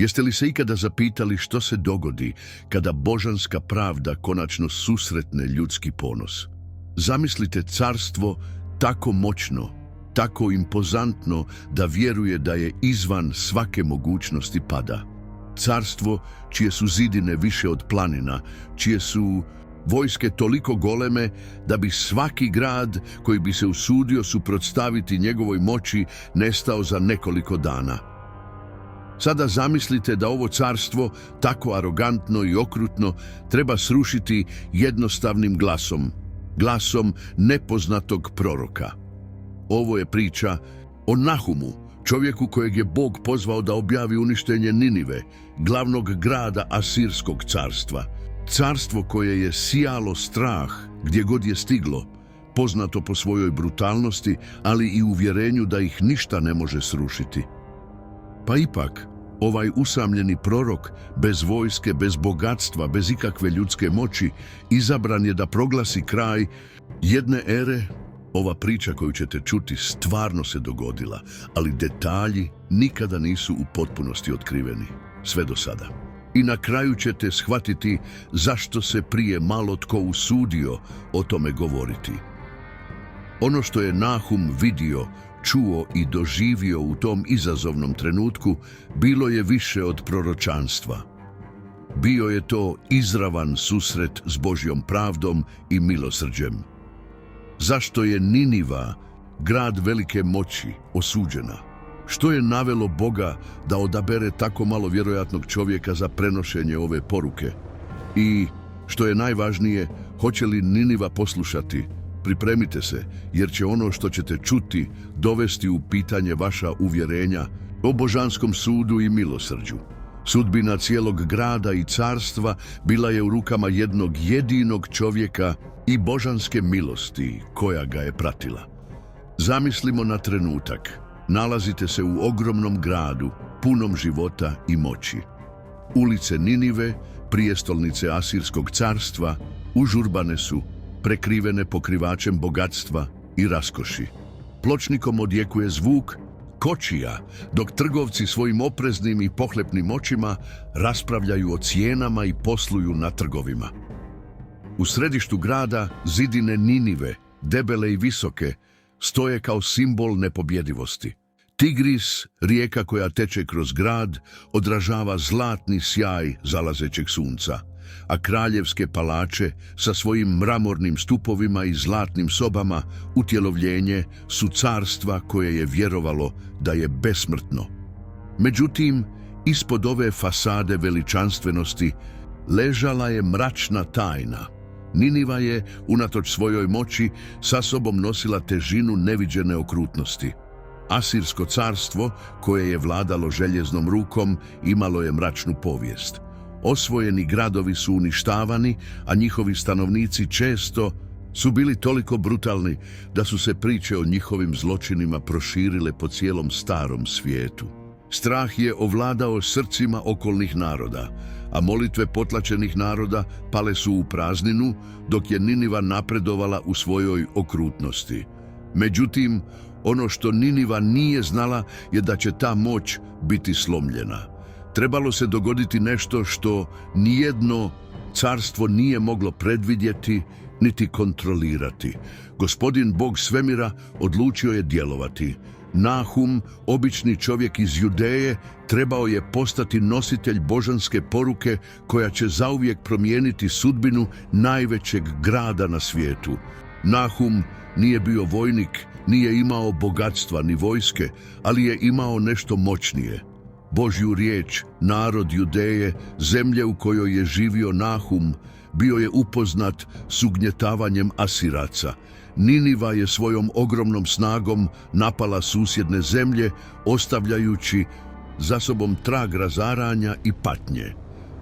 Jeste li se ikada zapitali što se dogodi kada božanska pravda konačno susretne ljudski ponos? Zamislite carstvo tako moćno, tako impozantno da vjeruje da je izvan svake mogućnosti pada. Carstvo čije su zidine više od planina, čije su vojske toliko goleme da bi svaki grad koji bi se usudio suprotstaviti njegovoj moći nestao za nekoliko dana. Sada zamislite da ovo carstvo, tako arogantno i okrutno, treba srušiti jednostavnim glasom, glasom nepoznatog proroka. Ovo je priča o Nahumu, čovjeku kojeg je Bog pozvao da objavi uništenje Ninive, glavnog grada Asirskog carstva. Carstvo koje je sijalo strah gdje god je stiglo, poznato po svojoj brutalnosti, ali i uvjerenju da ih ništa ne može srušiti. Pa ipak, ovaj usamljeni prorok, bez vojske, bez bogatstva, bez ikakve ljudske moći, izabran je da proglasi kraj jedne ere. Ova priča koju ćete čuti stvarno se dogodila, ali detalji nikada nisu u potpunosti otkriveni, sve do sada. I na kraju ćete shvatiti zašto se prije malo tko usudio o tome govoriti. Ono što je Nahum vidio, čuo i doživio u tom izazovnom trenutku bilo je više od proročanstva. Bio je to izravan susret s Božjom pravdom i milosrđem. Zašto je Niniva, grad velike moći, osuđena? Što je navelo Boga da odabere tako malo vjerojatnog čovjeka za prenošenje ove poruke? I, što je najvažnije, hoće li Niniva poslušati? Pripremite se, jer će ono što ćete čuti dovesti u pitanje vaša uvjerenja o božanskom sudu i milosrđu. Sudbina cijelog grada i carstva bila je u rukama jednog jedinog čovjeka i božanske milosti koja ga je pratila. Zamislimo na trenutak. Nalazite se u ogromnom gradu, punom života i moći. Ulice Ninive, prijestolnice Asirskog carstva, užurbane su, prekrivene pokrivačem bogatstva i raskoši. Pločnikom odjekuje zvuk kočija, dok trgovci svojim opreznim i pohlepnim očima raspravljaju o cijenama i posluju na trgovima. U središtu grada zidine Ninive, debele i visoke, stoje kao simbol nepobjedivosti. Tigris, rijeka koja teče kroz grad, odražava zlatni sjaj zalazećeg sunca, a kraljevske palače sa svojim mramornim stupovima i zlatnim sobama utjelovljenje su carstva koje je vjerovalo da je besmrtno. Međutim, ispod ove fasade veličanstvenosti ležala je mračna tajna. Niniva je, unatoč svojoj moći, sa sobom nosila težinu neviđene okrutnosti. Asirsko carstvo, koje je vladalo željeznom rukom, imalo je mračnu povijest. Osvojeni gradovi su uništavani, a njihovi stanovnici često su bili toliko brutalni da su se priče o njihovim zločinima proširile po cijelom starom svijetu. Strah je ovladao srcima okolnih naroda, a molitve potlačenih naroda pale su u prazninu, dok je Niniva napredovala u svojoj okrutnosti. Međutim, ono što Niniva nije znala je da će ta moć biti slomljena. Trebalo se dogoditi nešto što nijedno carstvo nije moglo predvidjeti niti kontrolirati. Gospodin Bog svemira odlučio je djelovati. Nahum, obični čovjek iz Judeje, trebao je postati nositelj božanske poruke koja će zauvijek promijeniti sudbinu najvećeg grada na svijetu. Nahum nije bio vojnik, nije imao bogatstva ni vojske, ali je imao nešto moćnije. Božju riječ, narod Judeje, zemlje u kojoj je živio Nahum, bio je upoznat s ugnjetavanjem Asiraca. Niniva je svojom ogromnom snagom napala susjedne zemlje, ostavljajući za sobom trag razaranja i patnje.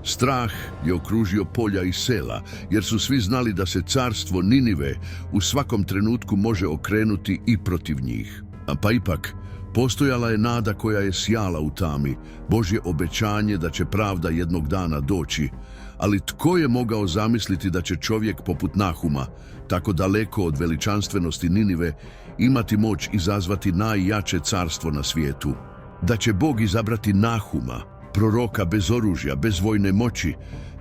Strah je okružio polja i sela, jer su svi znali da se carstvo Ninive u svakom trenutku može okrenuti i protiv njih. Pa ipak, postojala je nada koja je sjala u tami, Božje obećanje da će pravda jednog dana doći. Ali tko je mogao zamisliti da će čovjek poput Nahuma, tako daleko od veličanstvenosti Ninive, imati moć izazvati najjače carstvo na svijetu? Da će Bog izabrati Nahuma, proroka bez oružja, bez vojne moći,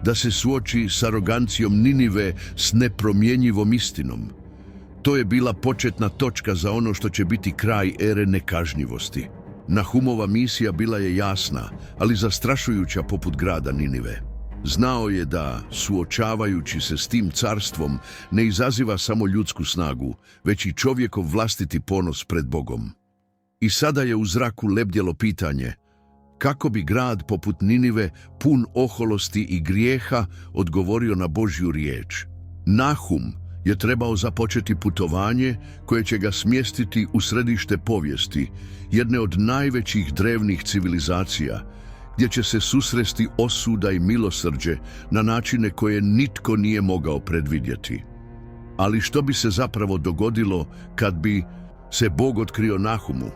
da se suoči s arogancijom Ninive s nepromjenjivom istinom. To je bila početna točka za ono što će biti kraj ere nekažnjivosti. Nahumova misija bila je jasna, ali zastrašujuća poput grada Ninive. Znao je da, suočavajući se s tim carstvom, ne izaziva samo ljudsku snagu, već i čovjekov vlastiti ponos pred Bogom. I sada je u zraku lebdjelo pitanje: kako bi grad poput Ninive, pun oholosti i grijeha, odgovorio na Božju riječ? Nahum je trebao započeti putovanje koje će ga smjestiti u središte povijesti, jedne od najvećih drevnih civilizacija, gdje će se susresti osuda i milosrđe na načine koje nitko nije mogao predvidjeti. Ali što bi se zapravo dogodilo kad bi se Bog otkrio Nahumu?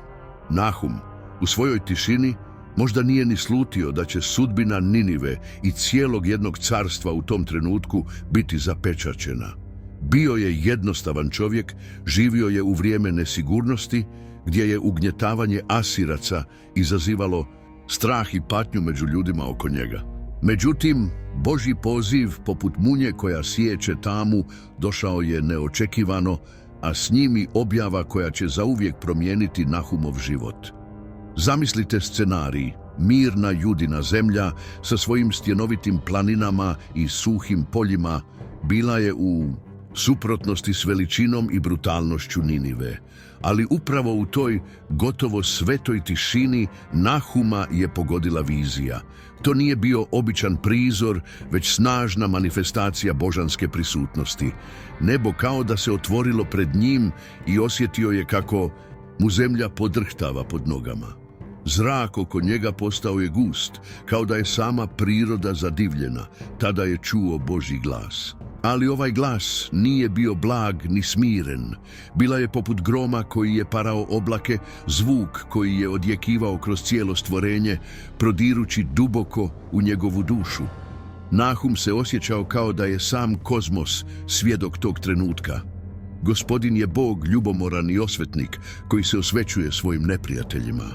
Nahum, u svojoj tišini, možda nije ni slutio da će sudbina Ninive i cijelog jednog carstva u tom trenutku biti zapečaćena. Bio je jednostavan čovjek, živio je u vrijeme nesigurnosti, gdje je ugnjetavanje Asiraca izazivalo strah i patnju među ljudima oko njega. Međutim, Božji poziv, poput munje koja siječe tamu, došao je neočekivano, a s njim i objava koja će zauvijek promijeniti Nahumov život. Zamislite scenarij: mirna Judina zemlja sa svojim stjenovitim planinama i suhim poljima bila je u suprotnosti s veličinom i brutalnošću Ninive. Ali upravo u toj gotovo svetoj tišini Nahuma je pogodila vizija. To nije bio običan prizor, već snažna manifestacija božanske prisutnosti. Nebo kao da se otvorilo pred njim i osjetio je kako mu zemlja podrhtava pod nogama. Zrak oko njega postao je gust, kao da je sama priroda zadivljena. Tada je čuo Božji glas. Ali ovaj glas nije bio blag ni smiren. Bila je poput groma koji je parao oblake, zvuk koji je odjekivao kroz cijelo stvorenje, prodirući duboko u njegovu dušu. Nahum se osjećao kao da je sam kozmos svjedok tog trenutka. Gospodin je Bog ljubomoran i osvetnik koji se osvećuje svojim neprijateljima.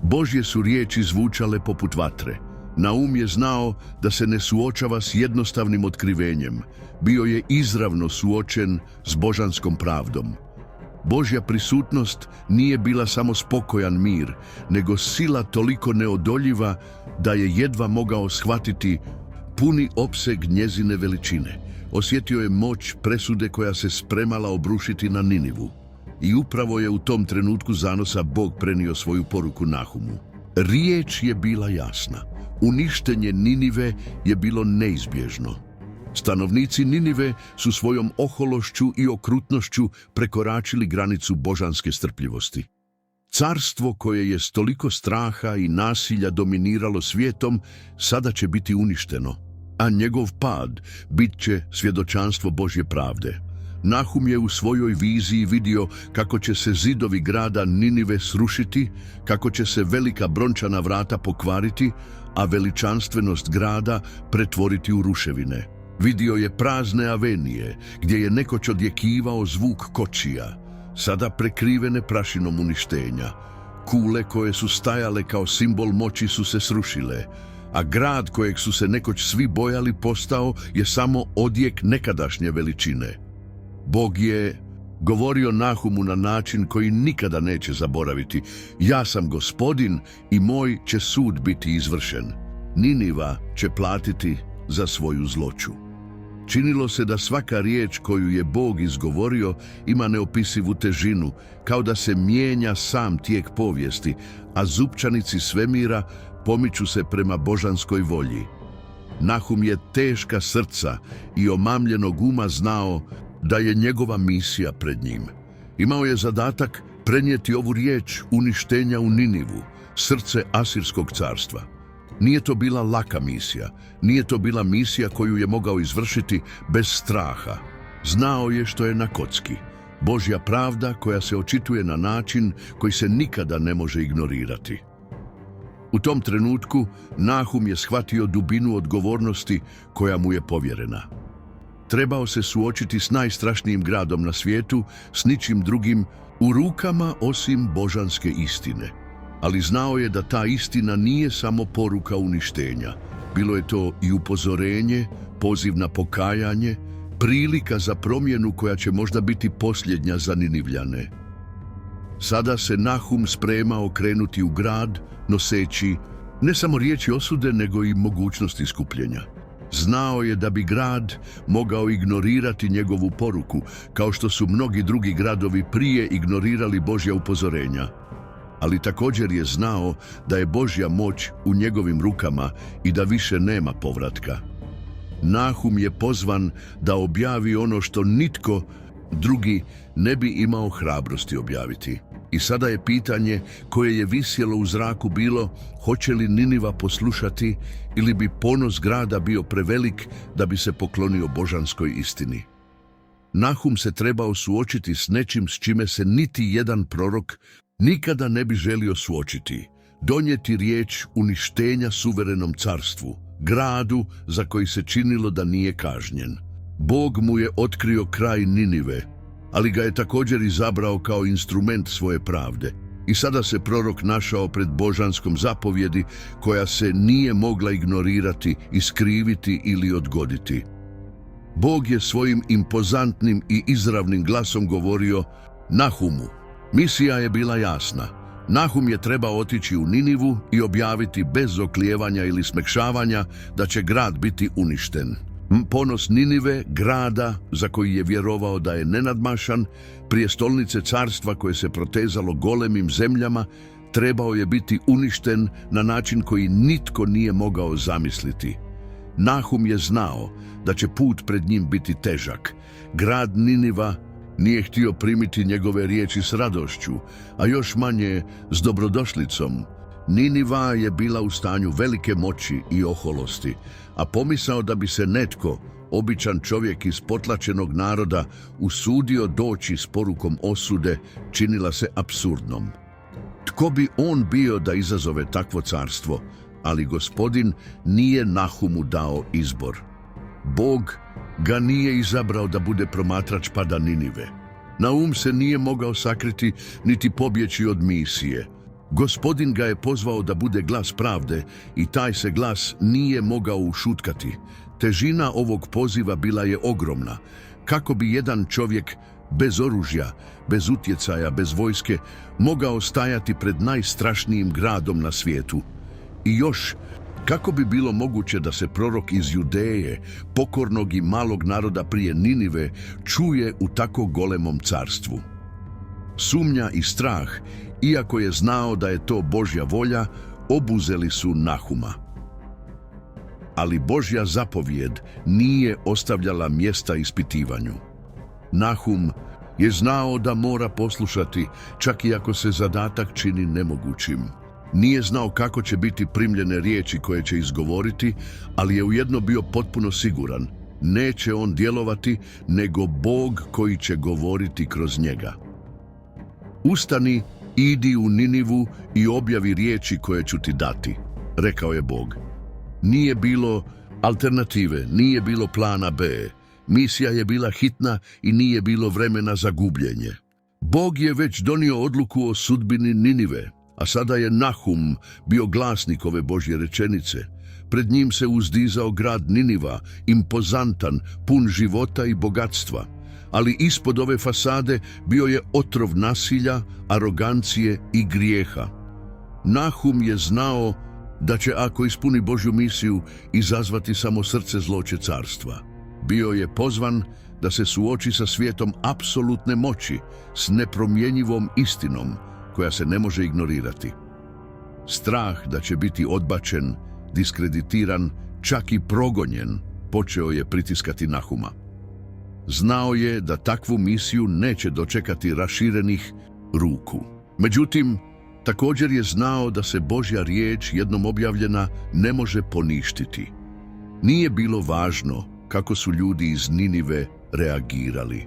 Božje su riječi zvučale poput vatre. Nahum je znao da se ne suočava s jednostavnim otkrivenjem. Bio je izravno suočen s božanskom pravdom. Božja prisutnost nije bila samo spokojan mir, nego sila toliko neodoljiva da je jedva mogao shvatiti puni opseg njezine veličine. Osjetio je moć presude koja se spremala obrušiti na Ninivu. I upravo je u tom trenutku zanosa Bog prenio svoju poruku Nahumu. Riječ je bila jasna. Uništenje Ninive je bilo neizbježno. Stanovnici Ninive su svojom ohološću i okrutnošću prekoračili granicu božanske strpljivosti. Carstvo koje je s toliko straha i nasilja dominiralo svijetom sada će biti uništeno, a njegov pad bit će svjedočanstvo Božje pravde. Nahum je u svojoj viziji vidio kako će se zidovi grada Ninive srušiti, kako će se velika brončana vrata pokvariti, a veličanstvenost grada pretvoriti u ruševine. Vidio je prazne avenije, gdje je nekoć odjekivao zvuk kočija, sada prekrivene prašinom uništenja. Kule koje su stajale kao simbol moći su se srušile, a grad kojeg su se nekoć svi bojali postao je samo odjek nekadašnje veličine. Bog je govorio Nahumu na način koji nikada neće zaboraviti: ja sam Gospodin i moj će sud biti izvršen. Niniva će platiti za svoju zloću. Činilo se da svaka riječ koju je Bog izgovorio ima neopisivu težinu, kao da se mijenja sam tijek povijesti, a zupčanici svemira pomiču se prema božanskoj volji. Nahum je teška srca i omamljenog uma znao da je njegova misija pred njim. Imao je zadatak prenijeti ovu riječ uništenja u Ninivu, srce Asirskog carstva. Nije to bila laka misija, nije to bila misija koju je mogao izvršiti bez straha. Znao je što je na kocki. Božja pravda koja se očituje na način koji se nikada ne može ignorirati. U tom trenutku Nahum je shvatio dubinu odgovornosti koja mu je povjerena. Trebao se suočiti s najstrašnijim gradom na svijetu, s ničim drugim u rukama osim božanske istine. Ali znao je da ta istina nije samo poruka uništenja. Bilo je to i upozorenje, poziv na pokajanje, prilika za promjenu koja će možda biti posljednja za Ninivljane. Sada se Nahum spremao krenuti u grad, noseći ne samo riječi osude, nego i mogućnost iskupljenja. Znao je da bi grad mogao ignorirati njegovu poruku, kao što su mnogi drugi gradovi prije ignorirali Božja upozorenja. Ali također je znao da je Božja moć u njegovim rukama i da više nema povratka. Nahum je pozvan da objavi ono što nitko drugi ne bi imao hrabrosti objaviti. I sada je pitanje koje je visjelo u zraku bilo: hoće li Niniva poslušati ili bi ponos grada bio prevelik da bi se poklonio božanskoj istini? Nahum se trebao suočiti s nečim s čime se niti jedan prorok nikada ne bi želio suočiti. Donijeti riječ uništenja suverenom carstvu, gradu za koji se činilo da nije kažnjen. Bog mu je otkrio kraj Ninive, ali ga je također izabrao kao instrument svoje pravde. I sada se prorok našao pred božanskom zapovjedi koja se nije mogla ignorirati, iskriviti ili odgoditi. Bog je svojim impozantnim i izravnim glasom govorio Nahumu. Misija je bila jasna. Nahum je trebao otići u Ninivu i objaviti bez oklijevanja ili smekšavanja da će grad biti uništen. Ponos Ninive, grada za koji je vjerovao da je nenadmašan, prijestolnice carstva koje se protezalo golemim zemljama, trebao je biti uništen na način koji nitko nije mogao zamisliti. Nahum je znao da će put pred njim biti težak. Grad Niniva nije htio primiti njegove riječi s radošću, a još manje s dobrodošlicom. Niniva je bila u stanju velike moći i oholosti, a pomisao da bi se netko, običan čovjek iz potlačenog naroda, usudio doći s porukom osude, činila se apsurdnom. Tko bi on bio da izazove takvo carstvo? Ali Gospodin nije Nahumu dao izbor. Bog ga nije izabrao da bude promatrač pada Ninive. Nahum se nije mogao sakriti niti pobjeći od misije. Gospodin ga je pozvao da bude glas pravde i taj se glas nije mogao ušutkati. Težina ovog poziva bila je ogromna. Kako bi jedan čovjek bez oružja, bez utjecaja, bez vojske mogao stajati pred najstrašnijim gradom na svijetu? I još, kako bi bilo moguće da se prorok iz Judeje, pokornog i malog naroda prije Ninive, čuje u tako golemom carstvu? Sumnja i strah, iako je znao da je to Božja volja, obuzeli su Nahuma. Ali Božja zapovjed nije ostavljala mjesta ispitivanju. Nahum je znao da mora poslušati, čak i ako se zadatak čini nemogućim. Nije znao kako će biti primljene riječi koje će izgovoriti, ali je ujedno bio potpuno siguran. Neće on djelovati, nego Bog koji će govoriti kroz njega. Ustani, idi u Ninivu i objavi riječi koje ću ti dati, rekao je Bog. Nije bilo alternative, nije bilo plana B. Misija je bila hitna i nije bilo vremena za gubljenje. Bog je već donio odluku o sudbini Ninive, a sada je Nahum bio glasnik ove Božje rečenice. Pred njim se uzdizao grad Niniva, impozantan, pun života i bogatstva. Ali ispod ove fasade bio je otrov nasilja, arogancije i grijeha. Nahum je znao da će, ako ispuni Božju misiju, izazvati samo srce zloće carstva. Bio je pozvan da se suoči sa svijetom apsolutne moći, s nepromjenjivom istinom koja se ne može ignorirati. Strah da će biti odbačen, diskreditiran, čak i progonjen, počeo je pritiskati Nahuma. Znao je da takvu misiju neće dočekati raširenih ruku. Međutim, također je znao da se Božja riječ, jednom objavljena, ne može poništiti. Nije bilo važno kako su ljudi iz Ninive reagirali.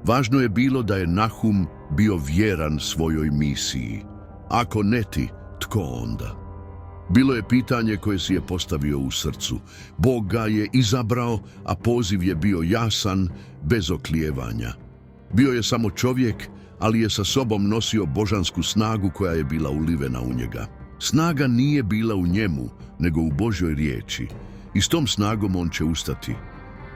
Važno je bilo da je Nahum bio vjeran svojoj misiji. Ako ne ti, tko onda? Bilo je pitanje koje si je postavio u srcu. Bog ga je izabrao, a poziv je bio jasan, bez oklijevanja. Bio je samo čovjek, ali je sa sobom nosio božansku snagu koja je bila ulivena u njega. Snaga nije bila u njemu, nego u Božjoj riječi. I s tom snagom on će ustati.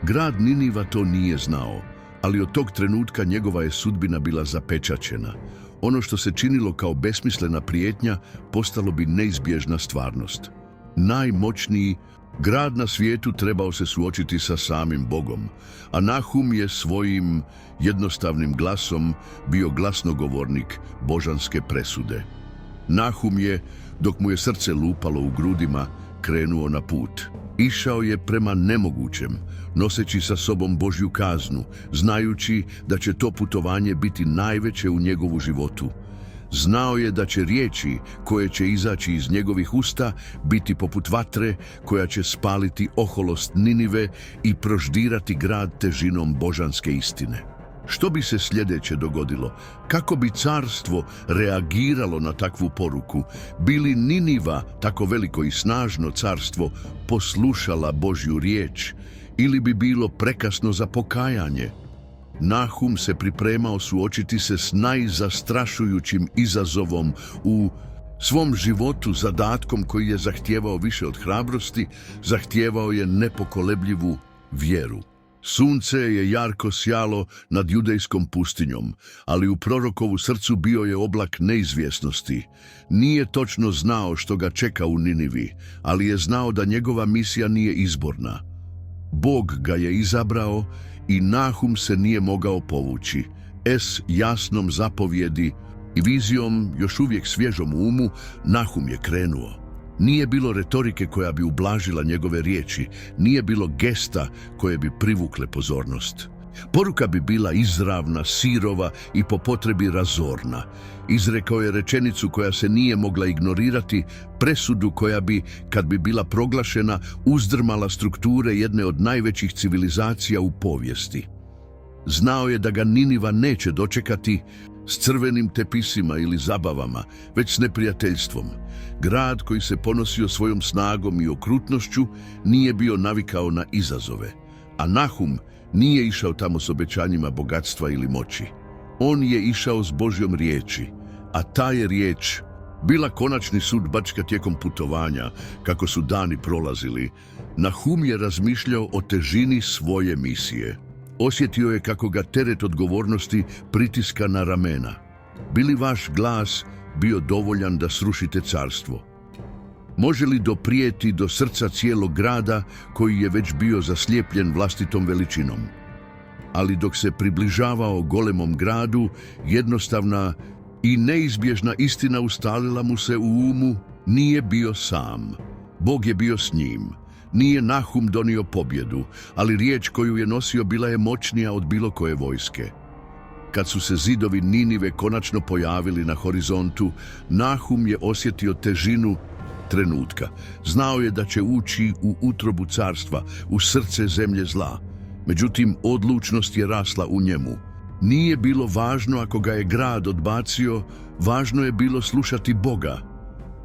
Grad Niniva to nije znao, ali od tog trenutka njegova je sudbina bila zapečaćena. Ono što se činilo kao besmislena prijetnja postalo bi neizbježna stvarnost. Najmoćniji grad na svijetu trebao se suočiti sa samim Bogom, a Nahum je svojim jednostavnim glasom bio glasnogovornik božanske presude. Nahum je, dok mu je srce lupalo u grudima, krenuo na put. Išao je prema nemogućem, noseći sa sobom Božju kaznu, znajući da će to putovanje biti najveće u njegovu životu. Znao je da će riječi koje će izaći iz njegovih usta biti poput vatre koja će spaliti oholost Ninive i proždirati grad težinom božanske istine. Što bi se sljedeće dogodilo? Kako bi carstvo reagiralo na takvu poruku? Bi li Niniva, tako veliko i snažno carstvo, poslušala Božju riječ ili bi bilo prekasno za pokajanje? Nahum se pripremao suočiti se s najzastrašujućim izazovom u svom životu, zadatkom koji je zahtijevao više od hrabrosti, zahtijevao je nepokolebljivu vjeru. Sunce je jarko sjalo nad judejskom pustinjom, ali u prorokovu srcu bio je oblak neizvjesnosti. Nije točno znao što ga čeka u Ninivi, ali je znao da njegova misija nije izborna. Bog ga je izabrao i Nahum se nije mogao povući. S jasnom zapovjedi i vizijom još uvijek svježom u umu, Nahum je krenuo. Nije bilo retorike koja bi ublažila njegove riječi, nije bilo gesta koje bi privukle pozornost. Poruka bi bila izravna, sirova i po potrebi razorna. Izrekao je rečenicu koja se nije mogla ignorirati, presudu koja bi, kad bi bila proglašena, uzdrmala strukture jedne od najvećih civilizacija u povijesti. Znao je da ga Niniva neće dočekati s crvenim tepisima ili zabavama, već s neprijateljstvom. Grad koji se ponosio svojom snagom i okrutnošću nije bio navikao na izazove, a Nahum nije išao tamo s obećanjima bogatstva ili moći. On je išao s Božjom riječi, a ta je riječ bila konačni sud Bačka tijekom putovanja. Kako su dani prolazili, Nahum je razmišljao o težini svoje misije. Osjetio je kako ga teret odgovornosti pritiska na ramena. Bi li vaš glas bio dovoljan da srušite carstvo? Može li doprijeti do srca cijelog grada koji je već bio zaslijepljen vlastitom veličinom? Ali dok se približavao golemom gradu, jednostavna i neizbježna istina ustalila mu se u umu: nije bio sam. Bog je bio s njim. Nije Nahum donio pobjedu, ali riječ koju je nosio bila je moćnija od bilo koje vojske. Kad su se zidovi Ninive konačno pojavili na horizontu, Nahum je osjetio težinu trenutka. Znao je da će ući u utrobu carstva, u srce zemlje zla. Međutim, odlučnost je rasla u njemu. Nije bilo važno ako ga je grad odbacio, važno je bilo slušati Boga.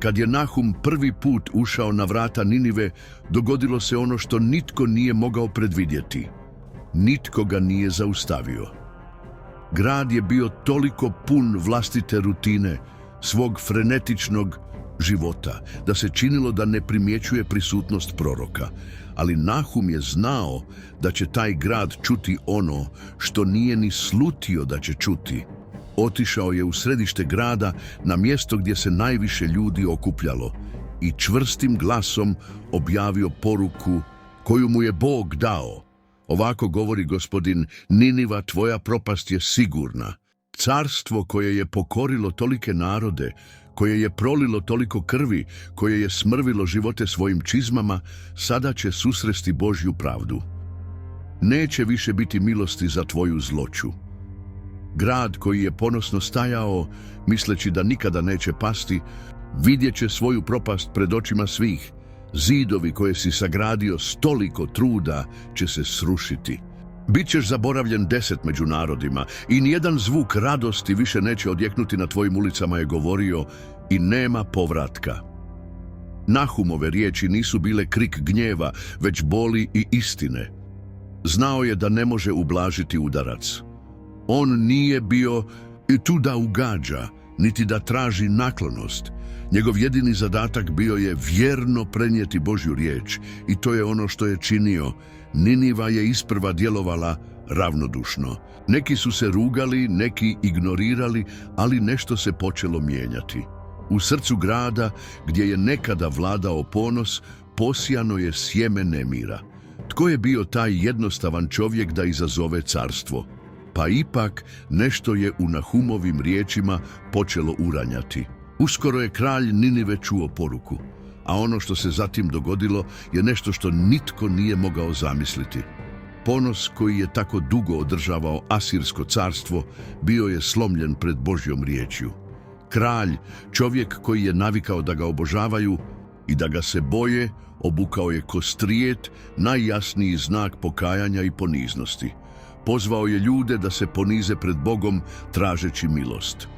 Kad je Nahum prvi put ušao na vrata Ninive, dogodilo se ono što nitko nije mogao predvidjeti. Nitko ga nije zaustavio. Grad je bio toliko pun vlastite rutine, svog frenetičnog života, da se činilo da ne primjećuje prisutnost proroka. Ali Nahum je znao da će taj grad čuti ono što nije ni slutio da će čuti. Otišao je u središte grada, na mjesto gdje se najviše ljudi okupljalo, i čvrstim glasom objavio poruku koju mu je Bog dao. Ovako govori Gospodin: Niniva, tvoja propast je sigurna. Carstvo koje je pokorilo tolike narode, koje je prolilo toliko krvi, koje je smrvilo živote svojim čizmama, sada će susresti Božju pravdu. Neće više biti milosti za tvoju zloću. Grad koji je ponosno stajao, misleći da nikada neće pasti, vidjet će svoju propast pred očima svih. Zidovi koje si sagradio s toliko truda će se srušiti. Bićeš zaboravljen 10 među narodima i nijedan zvuk radosti više neće odjeknuti na tvojim ulicama, je govorio, i nema povratka. Nahumove riječi nisu bile krik gnjeva, već boli i istine. Znao je da ne može ublažiti udarac. On nije bio I tu da ugađa, niti da traži naklonost. Njegov jedini zadatak bio je vjerno prenijeti Božju riječ i to je ono što je činio. Niniva je isprva djelovala ravnodušno. Neki su se rugali, neki ignorirali, ali nešto se počelo mijenjati. U srcu grada, gdje je nekada vladao ponos, posijano je sjeme nemira. Tko je bio taj jednostavan čovjek da izazove carstvo? Pa ipak nešto je u Nahumovim riječima počelo uranjati. Uskoro je kralj Ninive čuo poruku, a ono što se zatim dogodilo je nešto što nitko nije mogao zamisliti. Ponos koji je tako dugo održavao Asirsko carstvo bio je slomljen pred Božjom riječju. Kralj, čovjek koji je navikao da ga obožavaju i da ga se boje, obukao je kostrijet, najjasniji znak pokajanja i poniznosti. Pozvao je ljude da se ponize pred Bogom tražeći milost.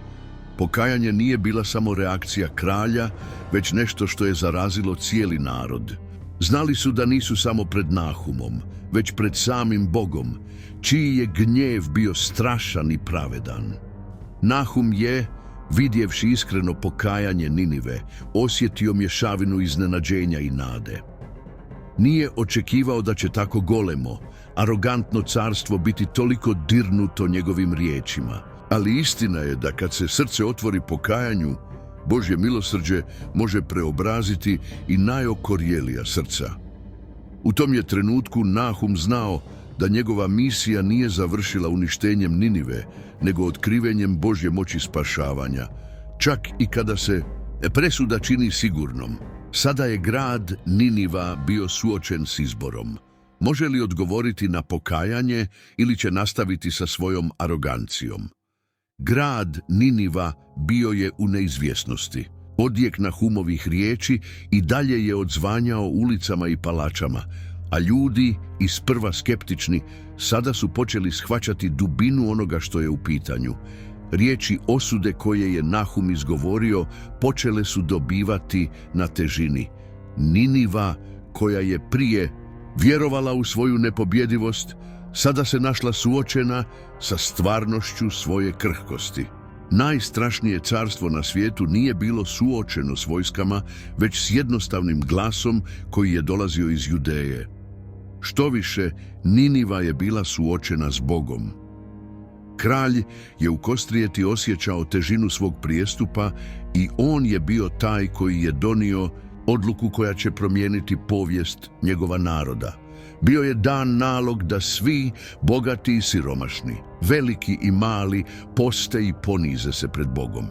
Pokajanje nije bila samo reakcija kralja, već nešto što je zarazilo cijeli narod. Znali su da nisu samo pred Nahumom, već pred samim Bogom, čiji je gnjev bio strašan i pravedan. Nahum je, vidjevši iskreno pokajanje Ninive, osjetio mješavinu iznenađenja i nade. Nije očekivao da će tako golemo, arogantno carstvo biti toliko dirnuto njegovim riječima. Ali istina je da kad se srce otvori pokajanju, Božje milosrđe može preobraziti i najokorjelija srca. U tom je trenutku Nahum znao da njegova misija nije završila uništenjem Ninive, nego otkrivenjem Božje moći spašavanja. Čak i kada se presuda čini sigurnom, sada je grad Niniva bio suočen s izborom. Može li odgovoriti na pokajanje ili će nastaviti sa svojom arogancijom? Grad Niniva bio je u neizvjesnosti. Odjek Nahumovih riječi i dalje je odzvanjao ulicama i palačama, a ljudi, isprva skeptični, sada su počeli shvaćati dubinu onoga što je u pitanju. Riječi osude koje je Nahum izgovorio počele su dobivati na težini. Niniva, koja je prije vjerovala u svoju nepobjedivost, sada se našla suočena sa stvarnošću svoje krhkosti. Najstrašnije carstvo na svijetu nije bilo suočeno s vojskama, već s jednostavnim glasom koji je dolazio iz Judeje. Štoviše, Niniva je bila suočena s Bogom. Kralj je u kostrijeti osjećao težinu svog prijestupa i on je bio taj koji je donio odluku koja će promijeniti povijest njegova naroda. Bio je dan nalog da svi, bogati i siromašni, veliki i mali, poste i ponize se pred Bogom.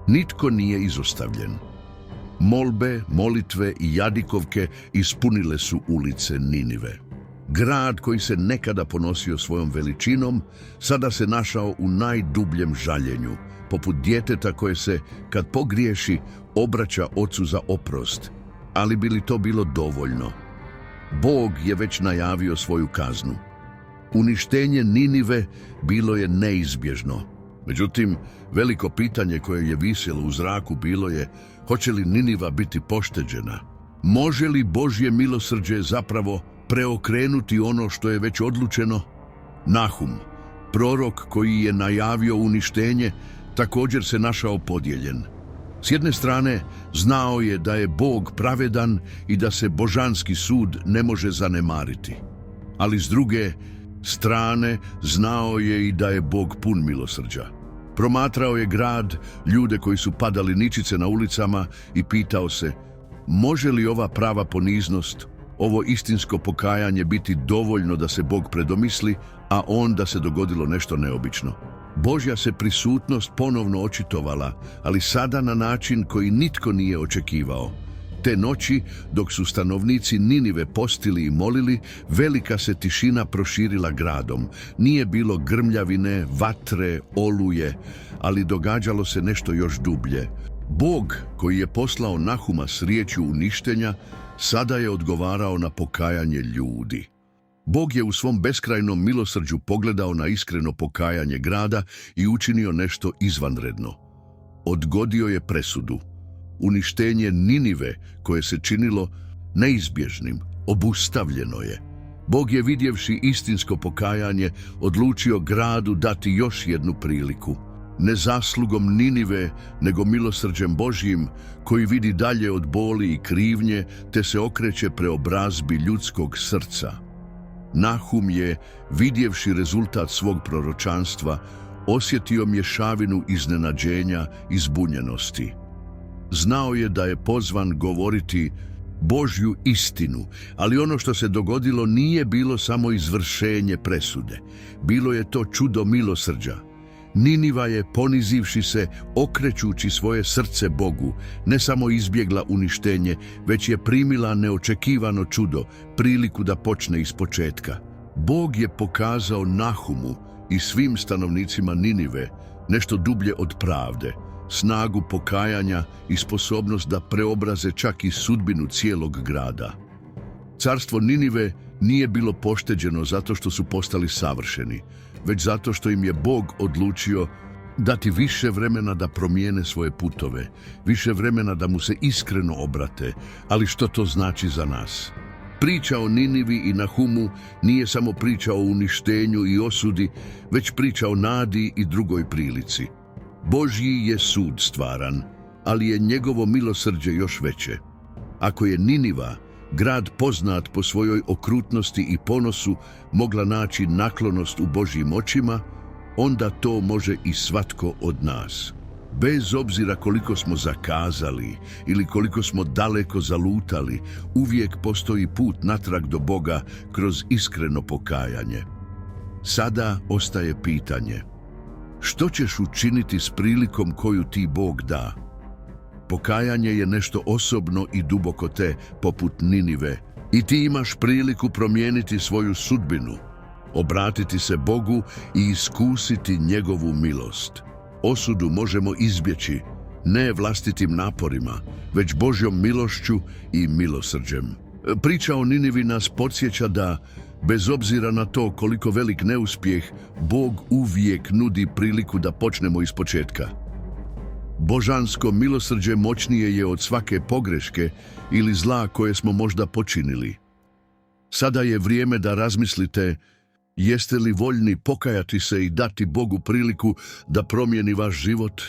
Nitko nije izostavljen. Molbe, molitve i jadikovke ispunile su ulice Ninive. Grad koji se nekada ponosio svojom veličinom, sada se našao u najdubljem žaljenju, poput djeteta koje se, kad pogriješi, obraća ocu za oprost. Ali bi li to bilo dovoljno? Bog je već najavio svoju kaznu. Uništenje Ninive bilo je neizbježno. Međutim, veliko pitanje koje je visjelo u zraku bilo je: hoće li Niniva biti pošteđena? Može li Božje milosrđe zapravo preokrenuti ono što je već odlučeno? Nahum, prorok koji je najavio uništenje, također se našao podijeljen. S jedne strane, znao je da je Bog pravedan i da se božanski sud ne može zanemariti. Ali s druge strane, znao je i da je Bog pun milosrđa. Promatrao je grad, ljude koji su padali ničice na ulicama i pitao se: može li ova prava poniznost, ovo istinsko pokajanje biti dovoljno da se Bog predomisli, a onda se dogodilo nešto neobično. Božja se prisutnost ponovno očitovala, ali sada na način koji nitko nije očekivao. Te noći, dok su stanovnici Ninive postili i molili, velika se tišina proširila gradom. Nije bilo grmljavine, vatre, oluje, ali događalo se nešto još dublje. Bog, koji je poslao Nahuma s riječju uništenja, sada je odgovarao na pokajanje ljudi. Bog je u svom beskrajnom milosrđu pogledao na iskreno pokajanje grada i učinio nešto izvanredno. Odgodio je presudu. Uništenje Ninive, koje se činilo neizbježnim, obustavljeno je. Bog je, vidjevši istinsko pokajanje, odlučio gradu dati još jednu priliku. ne zaslugom Ninive, nego milosrđem Božjim, koji vidi dalje od boli i krivnje, te se okreće preobrazbi ljudskog srca. Nahum je, vidjevši rezultat svog proročanstva, osjetio mješavinu iznenađenja i zbunjenosti. Znao je da je pozvan govoriti Božju istinu, ali ono što se dogodilo nije bilo samo izvršenje presude. Bilo je to čudo milosrđa. Niniva je, ponizivši se, okrećući svoje srce Bogu, ne samo izbjegla uništenje, već je primila neočekivano čudo, priliku da počne ispočetka. Bog je pokazao Nahumu i svim stanovnicima Ninive nešto dublje od pravde, snagu pokajanja i sposobnost da preobraze čak i sudbinu cijelog grada. Carstvo Ninive nije bilo pošteđeno zato što su postali savršeni, već zato što im je Bog odlučio dati više vremena da promijene svoje putove, više vremena da mu se iskreno obrate. Ali što to znači za nas? Priča o Ninivi i Nahumu nije samo priča o uništenju i osudi, već priča o nadi i drugoj prilici. Božji je sud stvaran, ali je njegovo milosrđe još veće. Ako je Niniva, grad poznat po svojoj okrutnosti i ponosu, mogla naći naklonost u Božjim očima, onda to može i svatko od nas. Bez obzira koliko smo zakazali ili koliko smo daleko zalutali, uvijek postoji put natrag do Boga kroz iskreno pokajanje. Sada ostaje pitanje: što ćeš učiniti s prilikom koju ti Bog da? Pokajanje je nešto osobno i duboko te, poput Ninive, i ti imaš priliku promijeniti svoju sudbinu, obratiti se Bogu i iskusiti njegovu milost. Osudu možemo izbjeći, ne vlastitim naporima, već Božjom milošću i milosrđem. Priča o Ninivi nas podsjeća da, bez obzira na to koliko velik neuspjeh, Bog uvijek nudi priliku da počnemo ispočetka. Božansko milosrđe moćnije je od svake pogreške ili zla koje smo možda počinili. Sada je vrijeme da razmislite: jeste li voljni pokajati se i dati Bogu priliku da promijeni vaš život?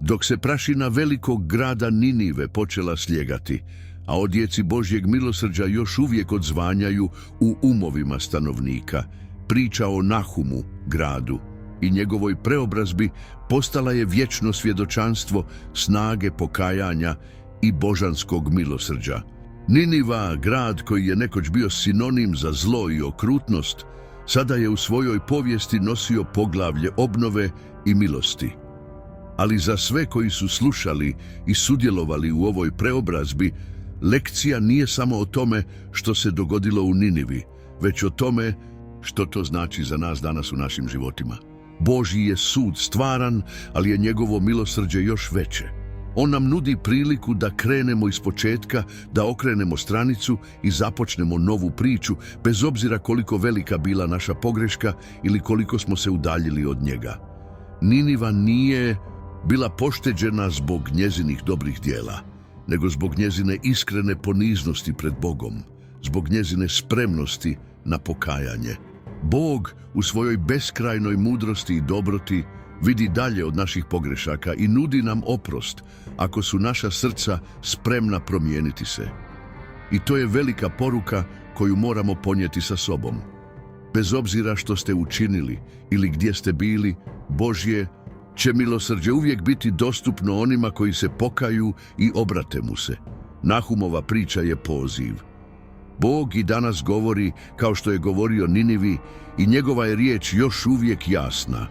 Dok se prašina velikog grada Ninive počela slijegati, a odjeci Božjeg milosrđa još uvijek odzvanjaju u umovima stanovnika, priča o Nahumu, gradu, i njegovoj preobrazbi postala je vječno svjedočanstvo snage pokajanja i božanskog milosrđa. Niniva, grad koji je nekoć bio sinonim za zlo i okrutnost, sada je u svojoj povijesti nosio poglavlje obnove i milosti. Ali za sve koji su slušali i sudjelovali u ovoj preobrazbi, lekcija nije samo o tome što se dogodilo u Ninivi, već o tome što to znači za nas danas u našim životima. Božji je sud stvaran, ali je njegovo milosrđe još veće. On nam nudi priliku da krenemo ispočetka, da okrenemo stranicu i započnemo novu priču, bez obzira koliko velika bila naša pogreška ili koliko smo se udaljili od njega. Niniva nije bila pošteđena zbog njezinih dobrih djela, nego zbog njezine iskrene poniznosti pred Bogom, zbog njezine spremnosti na pokajanje. Bog u svojoj beskrajnoj mudrosti i dobroti vidi dalje od naših pogrešaka i nudi nam oprost ako su naša srca spremna promijeniti se. I to je velika poruka koju moramo ponijeti sa sobom. Bez obzira što ste učinili ili gdje ste bili, Božje će milosrđe uvijek biti dostupno onima koji se pokaju i obrate mu se. Nahumova priča je poziv. Bog i danas govori kao što je govorio Ninivi i njegova je riječ još uvijek jasna.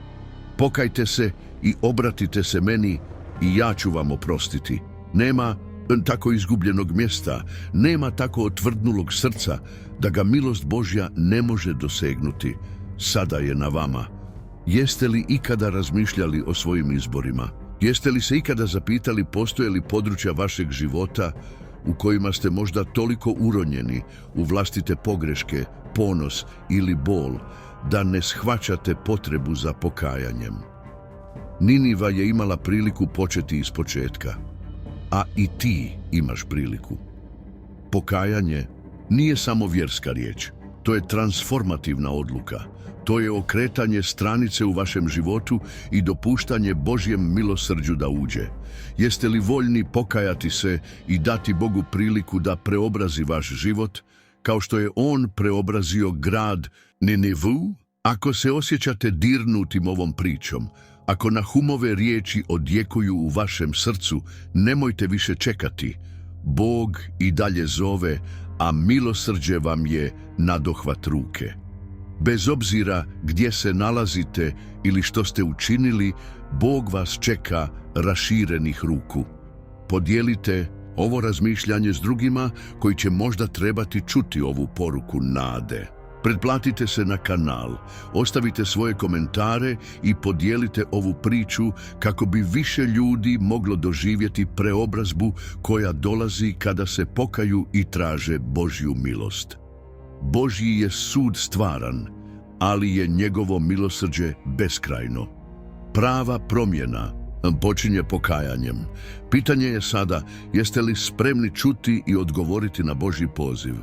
Pokajte se i obratite se meni i ja ću vam oprostiti. Nema tako izgubljenog mjesta, nema tako otvrdnulog srca da ga milost Božja ne može dosegnuti. Sada je na vama. Jeste li ikada razmišljali o svojim izborima? Jeste li se ikada zapitali postoje li područja vašeg života u kojima ste možda toliko uronjeni u vlastite pogreške, ponos ili bol, da ne shvaćate potrebu za pokajanjem? Niniva je imala priliku početi ispočetka, a i ti imaš priliku. Pokajanje nije samo vjerska riječ, To je transformativna odluka. To je okretanje stranice u vašem životu i dopuštanje Božjem milosrđu da uđe. Jeste li voljni pokajati se i dati Bogu priliku da preobrazi vaš život, kao što je On preobrazio grad Ninevu? Ako se osjećate dirnutim ovom pričom, ako Nahumove riječi odjekuju u vašem srcu, nemojte više čekati. Bog i dalje zove, a milosrđe vam je nadohvat ruke. Bez obzira gdje se nalazite ili što ste učinili, Bog vas čeka raširenih ruku. Podijelite ovo razmišljanje s drugima koji će možda trebati čuti ovu poruku nade. Pretplatite se na kanal, ostavite svoje komentare i podijelite ovu priču kako bi više ljudi moglo doživjeti preobrazbu koja dolazi kada se pokaju i traže Božju milost. Božji je sud stvaran, ali je njegovo milosrđe beskrajno. Prava promjena počinje pokajanjem. Pitanje je sada, jeste li spremni čuti i odgovoriti na Božji poziv?